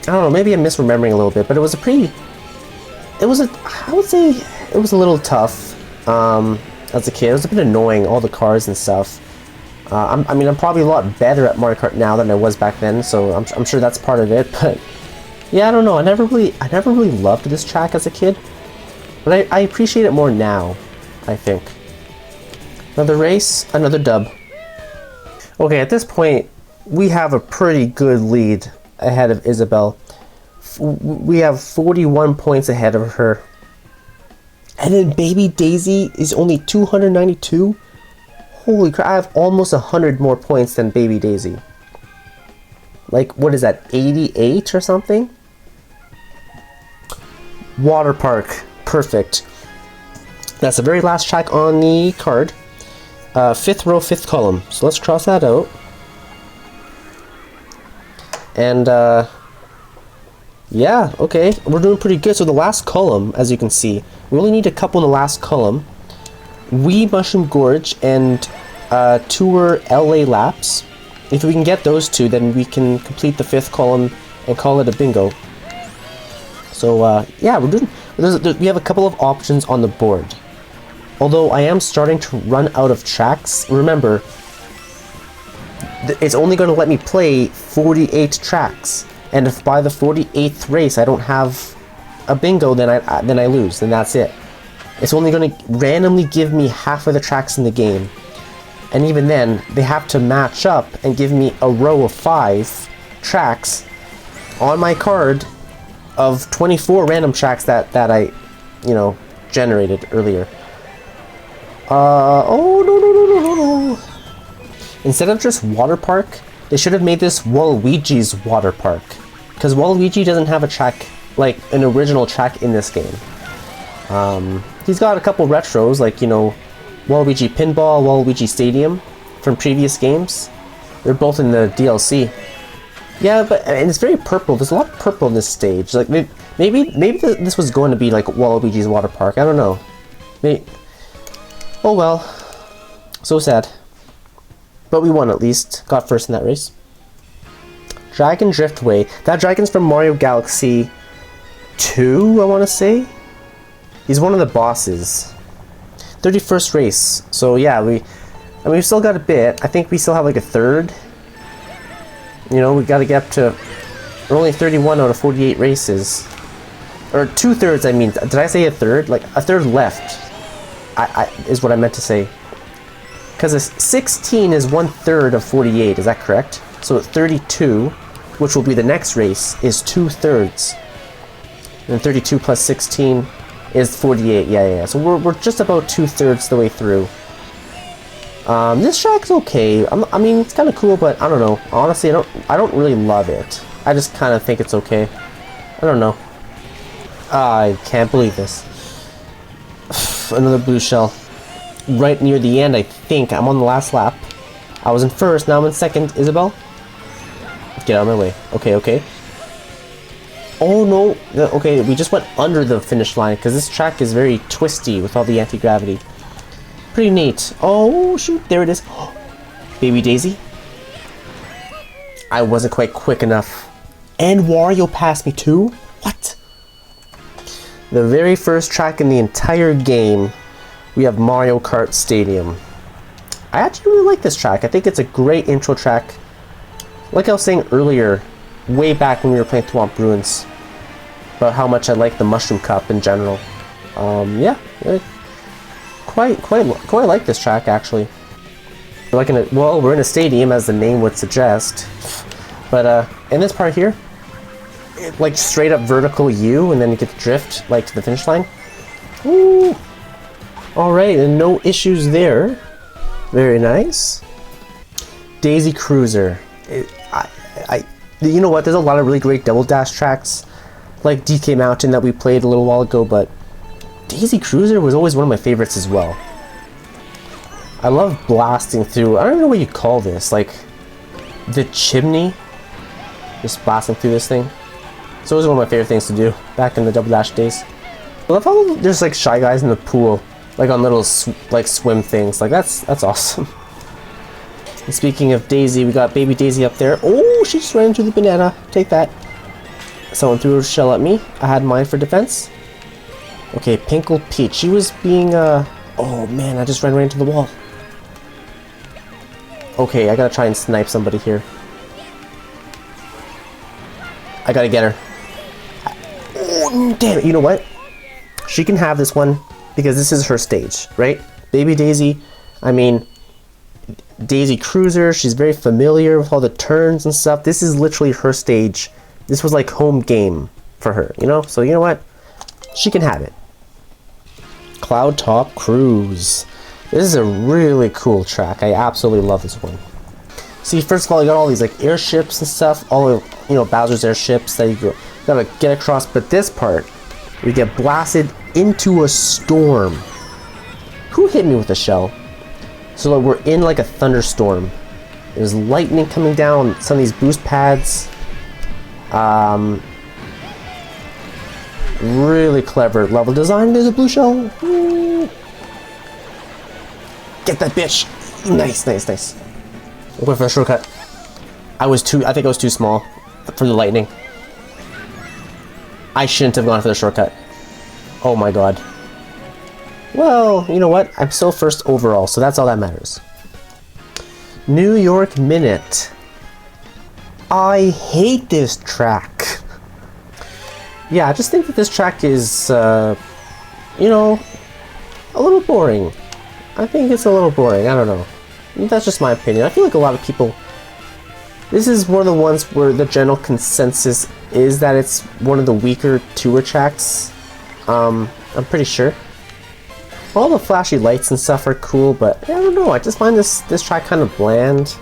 don't know, maybe I'm misremembering a little bit, but I would say it was a little tough as a kid. It was a bit annoying, all the cars and stuff. I mean, I'm probably a lot better at Mario Kart now than I was back then, so I'm sure that's part of it, but yeah, I don't know. I never really loved this track as a kid, but I appreciate it more now, I think. Another race, another dub. Okay, at this point, we have a pretty good lead ahead of Isabelle. We have 41 points ahead of her. And then Baby Daisy is only 292? Holy crap, I have almost 100 more points than Baby Daisy. Like, what is that, 88 or something? Water Park, perfect. That's the very last track on the card. 5th row, 5th column. So let's cross that out. And, yeah, okay, we're doing pretty good. So the last column, as you can see, we only need a couple in the last column. Wee Mushroom Gorge and Tour LA Laps. If we can get those 2, then we can complete the 5th column and call it a bingo. So, yeah, we have a couple of options on the board. Although I am starting to run out of tracks. Remember, it's only going to let me play 48 tracks. And if by the 48th race I don't have a bingo, then I lose. Then that's it. It's only going to randomly give me half of the tracks in the game. And even then, they have to match up and give me a row of 5 tracks on my card of 24 random tracks that I, you know, generated earlier. Oh, no. Instead of just Water Park, they should have made this Waluigi's Water Park. because Waluigi doesn't have a track, like an original track in this game. He's got a couple retros, like, you know, Waluigi Pinball, Waluigi Stadium from previous games. They're both in the DLC. Yeah, and it's very purple. There's a lot of purple in this stage. Like maybe this was going to be like Waluigi's Water Park. I don't know. Maybe. Oh well. So sad. But we won at least. Got first in that race. Dragon Driftway. That dragon's from Mario Galaxy 2, I want to say. He's one of the bosses. 31st race. So yeah, we've still got a bit. I think we still have like a third. You know, we got to get up to... We're only 31 out of 48 races. Or 2/3, I mean. Did I say a third? Like, a third left. Is what I meant to say. Because 16 is 1/3 of 48, is that correct? So 32, which will be the next race, is 2/3. And 32 plus 16 is 48. Yeah. So we're just about 2/3 the way through. This track's okay. I mean, it's kind of cool, but I don't know. Honestly, I don't really love it. I just kind of think it's okay. I don't know. I can't believe this. Another blue shell. Right near the end, I think. I'm on the last lap. I was in first, now I'm in second. Isabel? Get out of my way. Okay. Oh no. Okay, we just went under the finish line because this track is very twisty with all the anti-gravity. Pretty neat. Oh shoot, there it is. Baby Daisy. I wasn't quite quick enough. And Wario passed me too? What? The very first track in the entire game, we have Mario Kart Stadium. I actually really like this track. I think it's a great intro track. Like I was saying earlier, way back when we were playing Thwomp Ruins, about how much I like the Mushroom Cup in general. Yeah. Quite like this track actually. We're in a stadium, as the name would suggest. But in this part here, like straight up vertical U, and then you get to drift like to the finish line. Woo! All right, and no issues there. Very nice. Daisy Cruiser. You know what? There's a lot of really great double dash tracks, like DK Mountain that we played a little while ago, but Daisy Cruiser was always one of my favorites as well. I love blasting through, I don't know what you call this, like the chimney. Just blasting through this thing. It's always one of my favorite things to do back in the double dash days. I love how there's like Shy Guys in the pool, like on little like swim things. Like that's awesome. And speaking of Daisy, we got Baby Daisy up there. Oh, she just ran into the banana. Take that. Someone threw a shell at me. I had mine for defense. Okay, Pinkle Peach. She was being, oh man, I just ran right into the wall. Okay, I gotta try and snipe somebody here. I gotta get her. Oh, damn it. You know what? She can have this one because this is her stage, right? Baby Daisy, I mean, Daisy Cruiser, she's very familiar with all the turns and stuff. This is literally her stage. This was like home game for her, you know? So you know what? She can have it. Cloud Top Cruise. This is a really cool track. I absolutely love this one. See, first of all, you got all these like airships and stuff, all of, you know, Bowser's airships that you gotta get across. But this part, we get blasted into a storm. Who hit me with a shell? So like, we're in like a thunderstorm. There's lightning coming down some of these boost pads. Really clever level design. There's a blue shell. Woo. Get that bitch. Nice. I went for a shortcut. I think I was too small for the lightning. I shouldn't have gone for the shortcut. Oh my god. Well, you know what? I'm still first overall, so that's all that matters. New York Minute. I hate this track. Yeah, I just think that this track is, you know, a little boring. I think it's a little boring. I don't know. That's just my opinion. I feel like a lot of people... This is one of the ones where the general consensus is that it's one of the weaker tour tracks. I'm pretty sure. All the flashy lights and stuff are cool, but I don't know. I just find this track kind of bland.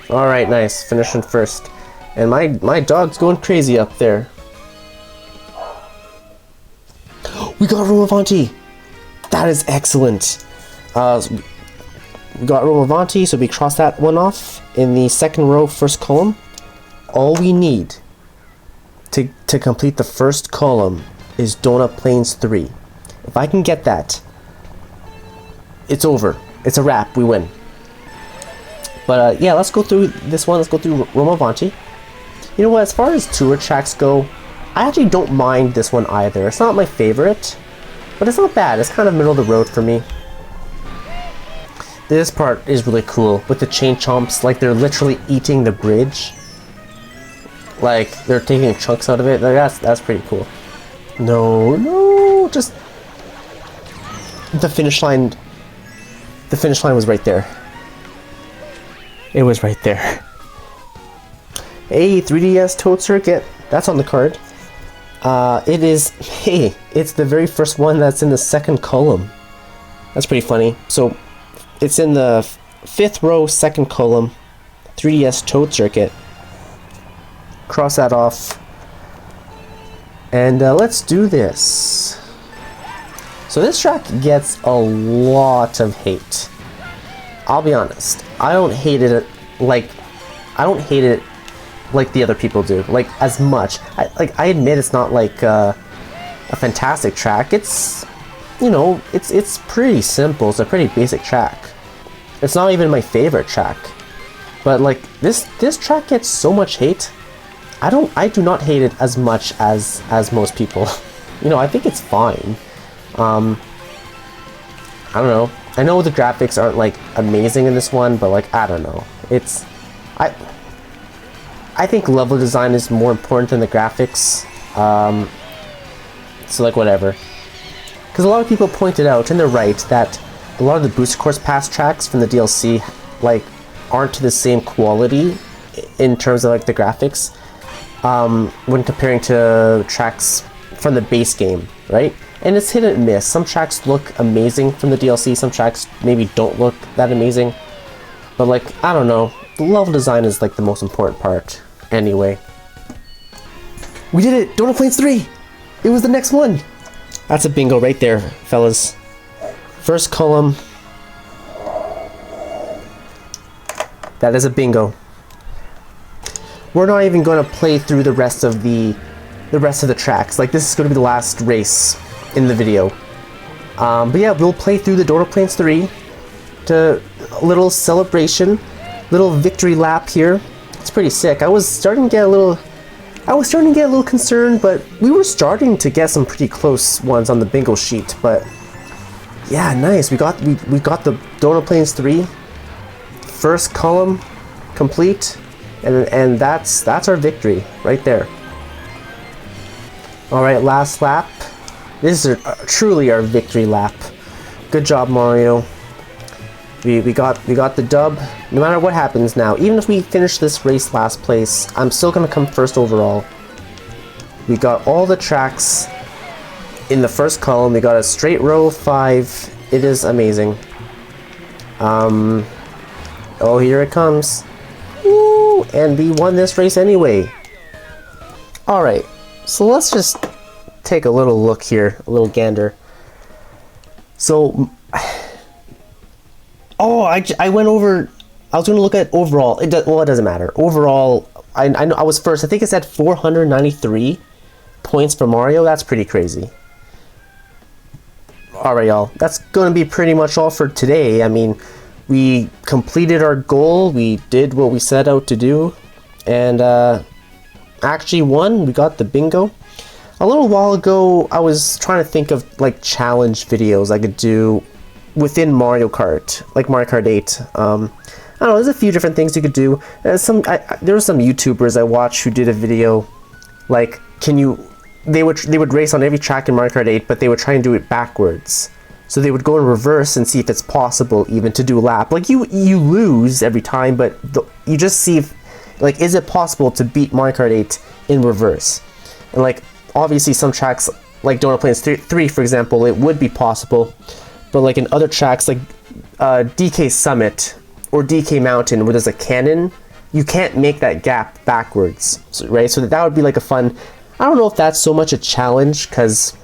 Alright, nice. Finishing first. And my dog's going crazy up there. We got Romavanti! That is excellent. We got Romavanti, so we cross that one off in the second row, first column. All we need to complete the first column is Donut Plains 3. If I can get that, it's over. It's a wrap. We win. But yeah, let's go through this one. Let's go through Romavanti. You know what? As far as tour tracks go, I actually don't mind this one either. It's not my favorite, but it's not bad. It's kind of middle of the road for me. This part is really cool with the chain chomps. Like, they're literally eating the bridge. Like, they're taking chunks out of it. Like, that's pretty cool. No, just the finish line. The finish line was right there. It was right there. Hey, 3DS Toad Circuit. That's on the card. It is. Hey, it's the very first one that's in the second column. That's pretty funny. So, it's in the fifth row, second column. 3DS Toad Circuit. Cross that off. And let's do this. So this track gets a lot of hate. I'll be honest. I don't hate it like the other people do. Like, as much. I admit it's not like a fantastic track. It's, you know, it's pretty simple. It's a pretty basic track. It's not even my favorite track. But like this track gets so much hate. I do not hate it as much as most people. You know, I think it's fine. I don't know. I know the graphics aren't like amazing in this one, but like, I don't know. I think level design is more important than the graphics. So like, whatever. Because a lot of people pointed out, and they're right, that a lot of the Booster Course Pass tracks from the DLC like aren't to the same quality in terms of like the graphics when comparing to tracks from the base game, right? And it's hit and miss. Some tracks look amazing from the DLC, some tracks maybe don't look that amazing. But like, I don't know. The level design is like the most important part anyway. We did it! Donut Plains 3! It was the next one! That's a bingo right there, fellas. First column. That is a bingo. We're not even going to play through the rest of the tracks. Like, this is going to be the last race in the video. But yeah, we'll play through the Donut Plains 3 to a little celebration, little victory lap here. It's pretty sick. I was starting to get a little concerned, but we were starting to get some pretty close ones on the bingo sheet. But yeah, nice. We got the Donut Plains 3 first column complete, and that's our victory right there. All right, last lap. This is truly our victory lap. Good job, Mario. We got the dub. No matter what happens now, even if we finish this race last place, I'm still gonna come first overall. We got all the tracks in the first column. We got a straight row 5. It is amazing. Oh, here it comes. Woo! And we won this race anyway. Alright, so let's just take a little look here, a little gander. So, oh, I went over, I was going to look at overall. Well, it doesn't matter. Overall, I know I was first. I think it said 493 points for Mario. That's pretty crazy. Alright, y'all. That's going to be pretty much all for today. I mean, we completed our goal. We did what we set out to do. And actually won. We got the bingo. A little while ago, I was trying to think of like challenge videos I could do within Mario Kart, like Mario Kart 8. I don't know, there's a few different things you could do. There were some YouTubers I watched who did a video, like, they would race on every track in Mario Kart 8, but they would try and do it backwards. So they would go in reverse and see if it's possible even to do a lap. Like, you lose every time, but you just see if, like, is it possible to beat Mario Kart 8 in reverse? And like, obviously some tracks, like Donut Plains 3, for example, it would be possible. But like in other tracks, like DK Summit or DK Mountain, where there's a cannon you can't make that gap backwards, right? So that would be like a fun, I don't know if that's so much a challenge, because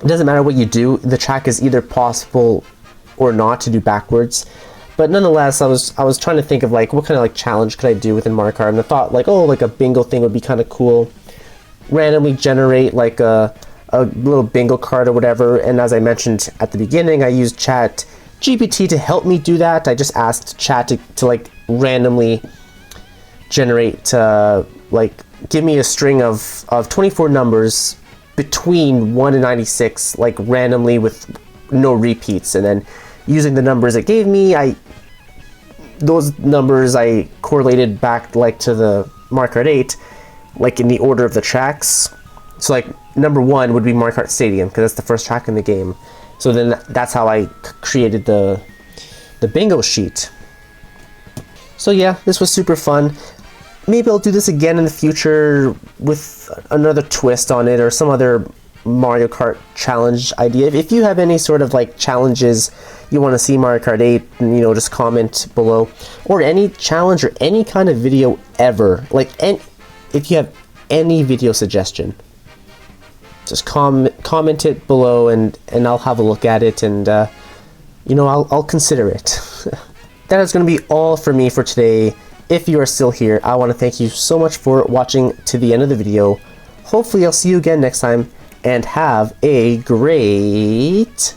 it doesn't matter what you do, the track is either possible or not to do backwards. But nonetheless, I was trying to think of like what kind of like challenge could I do within Mario Kart, and I thought like, oh, like a bingo thing would be kind of cool. Randomly generate like a little bingo card or whatever, and as I mentioned at the beginning, I used Chat GPT to help me do that. I just asked Chat to like randomly generate, like give me a string of 24 numbers between 1 and 96, like randomly with no repeats, and then using the numbers it gave me, those numbers I correlated back like to the Mario Kart 8, like in the order of the tracks. So like number 1 would be Mario Kart Stadium, because that's the first track in the game. So then that's how I created the bingo sheet. So yeah, this was super fun. Maybe I'll do this again in the future with another twist on it, or some other Mario Kart challenge idea. If you have any sort of like challenges you want to see Mario Kart 8, you know, just comment below, or any challenge or any kind of video ever, like, and if you have any video suggestion, just comment it below, and I'll have a look at it, and you know, I'll consider it. That is going to be all for me for today. If you are still here, I want to thank you so much for watching to the end of the video. Hopefully I'll see you again next time, and have a great